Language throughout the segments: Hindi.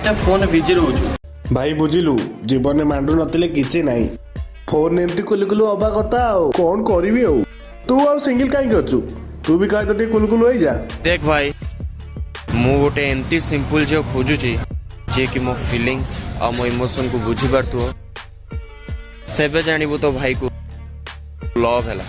फोन बिजी रोज भाई बुझिलु जीवन में मांडू नथिले किछि नाही फोन एमती कुलकुलु हवा कथा कौन करिवि तू आ सिंगल काई करछु तू भी कहे तो टे कुलकुलु होई जा देख भाई मु गोटे एमती सिंपल जो खोजुची जे कि मो फीलिंग्स और मो इमोशन को बुझी पारथु सेबे जानिबु तो भाई को लव हैला।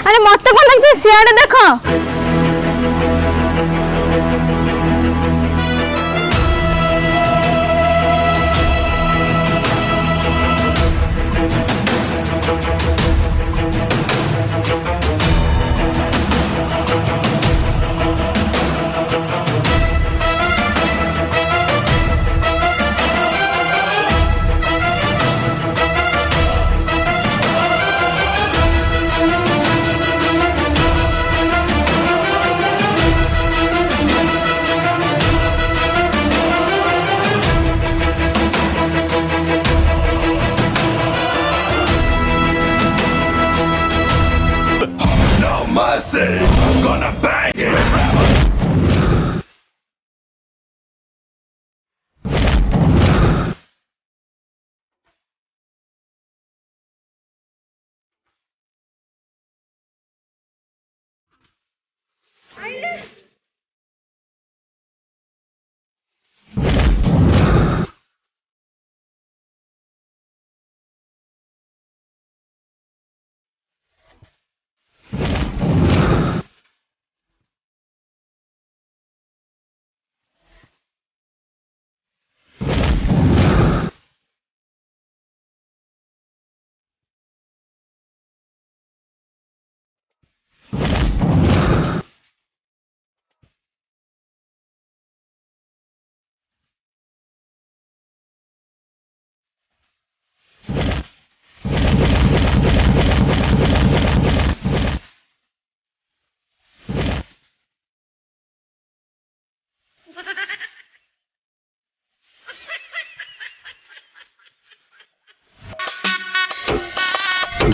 अरे मत कौन लगता सियाड़े देखो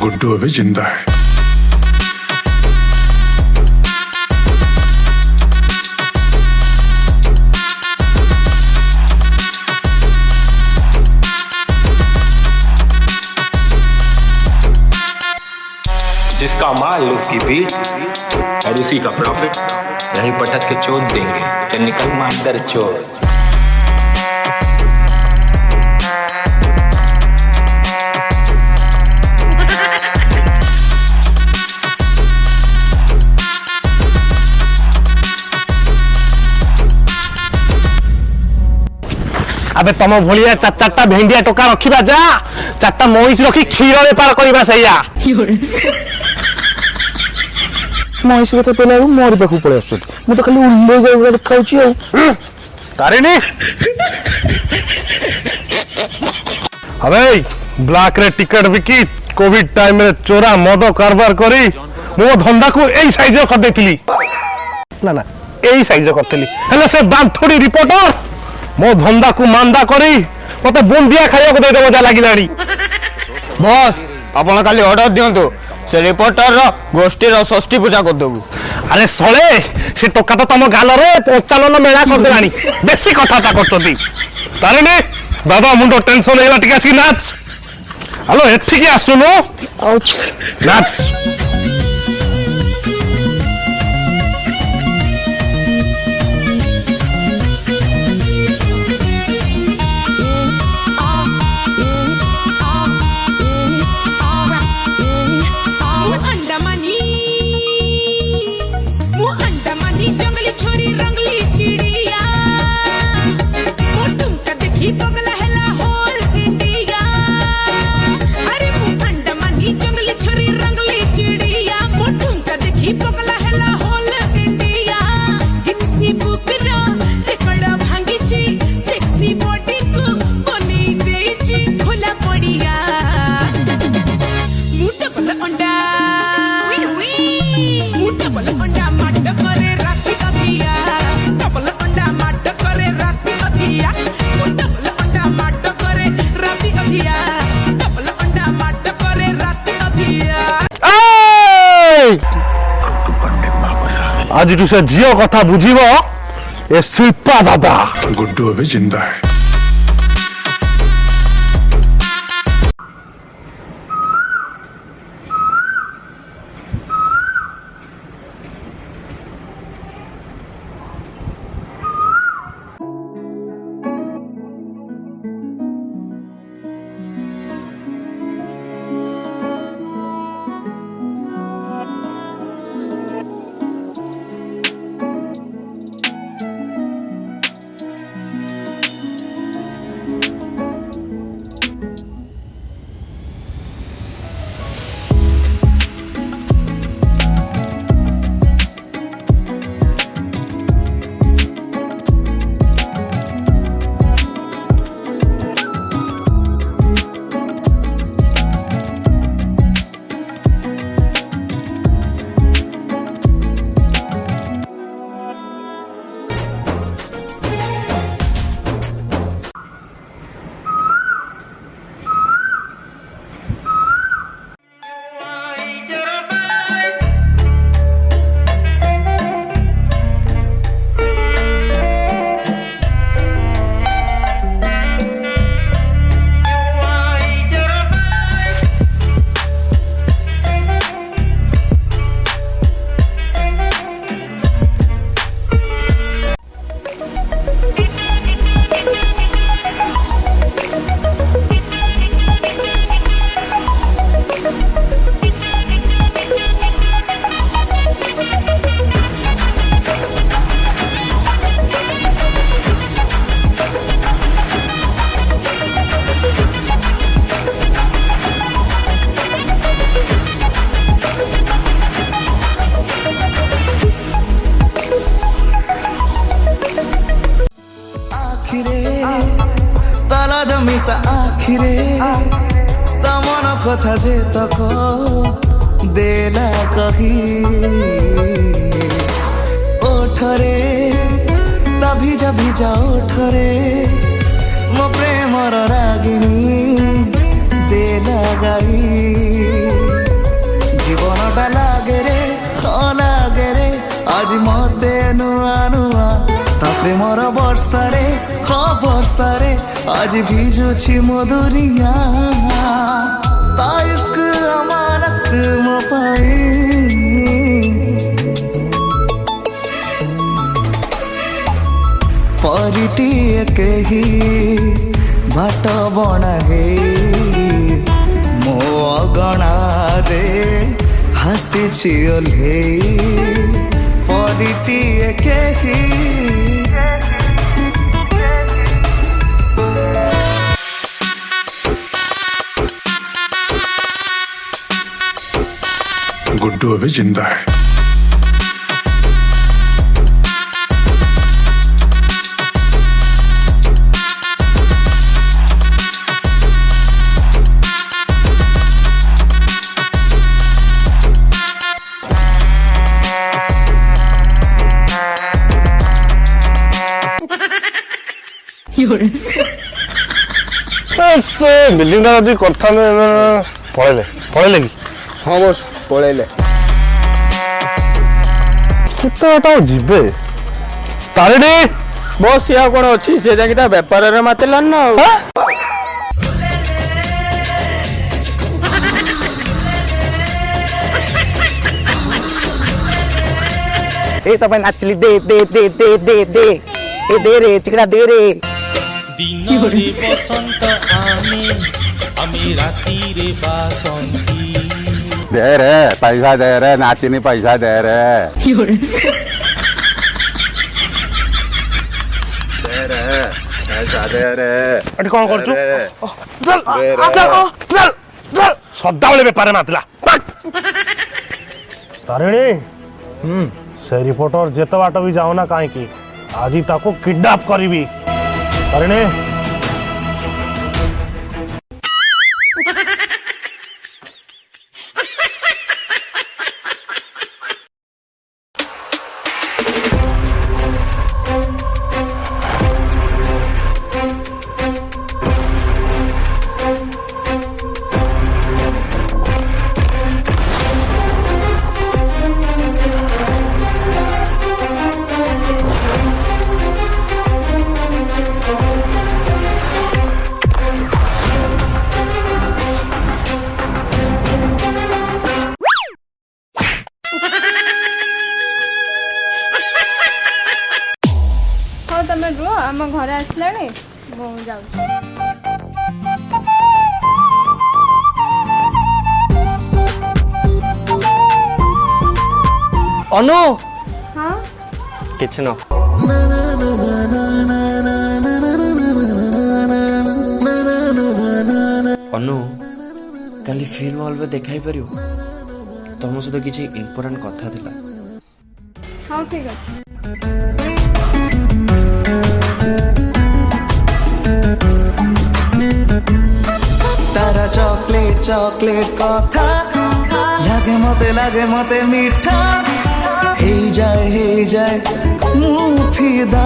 गुड्डू अभी जिंदा है। जिसका माल उसकी बीच और उसी का प्रॉफिट यही पटक के चोट देंगे। चल निकल मांडर चोर। अबे तुम भलिया चार चारटा भेंडिया टोका रखा जा चारटा महिष रखी क्षीर बेपार करवा सैया महिष के पहले मोर पाक पड़े आस तो खाली उल्ले देखा तारिणी अबे ब्लैक रे टिकट बिकी कोविड टाइम में चोरा मद कारबार करी मो धंदा को यही साइज कर देती ना ना यही साइज करी से बांथोड़ी रिपोर्टर मो धंदा को मांदा करी मत बुंदिया खाया को देदेव जा लगे बॉस आपण खाली ऑर्डर दिंतु से रिपोर्टर गोष्ठी षष्ठी पूजा करदेबू। अरे सले से टोका तो तुम गाल पंचालन मेला करदे बेसी कथा करती तारिणी बाबा मुंड टेंशन है टे आसिक नाच हेलो एठिकी आसुनु नाच जंगली छोरी रंगली चिड़ी आज से झील कथा बुझीब ए शिल्पा दादा गुड्डू अभी जिंदा है। ताला जमिता आखिरे तमन कथा जे तक देला कही ओठरे ता भिजा भिजा ओठरे मो प्रेमर रागिनी देला गाई जीवनटा लागे रे आज मते नुआ नुआ ता प्रेमर वर्षारे वर्षारे आज भिजुछि मधुरिया ताइक अमानत मो पाई परिटिए केही बाट बणा हे मो अगणा रे हासिछि ओल्हे परिटिए केही गुड्डू अभी जिंदा है। से बिल्डिंग टा कथा पलैले पलैले कि हाँ बस पलैले केतटा जीवे तारिणी बस या कौन अच्छी से जाकि बेपार मातिलान ना ए सब नाचली दे दे दे दे दे दे ए दे रे चिकना दे रे दिनरे बसंत आमी रातिरे बासंती दे रे पैसा दे रे नाचिनी पैसा दे रे पैसा दे रे एटी कौन कर चल चल चल चल सदा बेले बेपार मातिला तारिणी से रिपोर्टर जेत बाट भी जाओ ना कहीं आज ताको किडनैप करी तारिणी मिनट रुह आम घर आसला जाऊँ अनु हाँ किछ न अनु काली फिल्म हॉल में देखाई पारियो तुम सहित किसी इम्पोर्टेंट कथा थिला हाँ ठीक है तारा चॉकलेट चॉकलेट कथा लागे मते मीठा हे जाए मुफिदा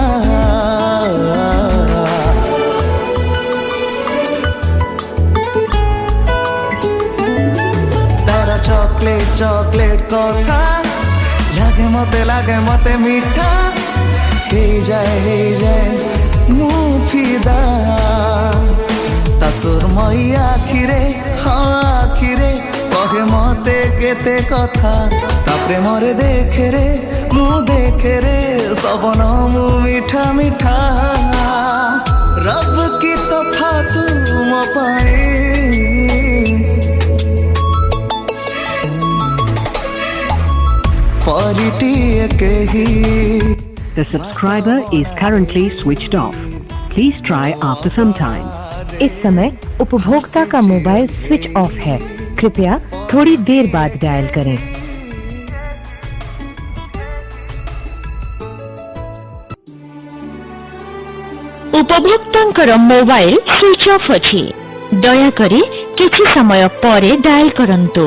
तारा चॉकलेट चॉकलेट कथा लागे मते मीठा हे जाए मुफिदा तोर मई आखिरे हाँ आखिरे कहे मते केते कथा तापरे मोरे देखे रे सबन मु मीठा मीठा रब की तोहफा तुम पाए परिटी कही The subscriber is currently switched off. Please try after some time. इस समय उपभोक्ता का मोबाइल स्विच ऑफ है, कृपया थोड़ी देर बाद डायल करें। उपभोक्तांकर मोबाइल स्विच ऑफ अछि, दया करी किछि समय परे डायल करंतु।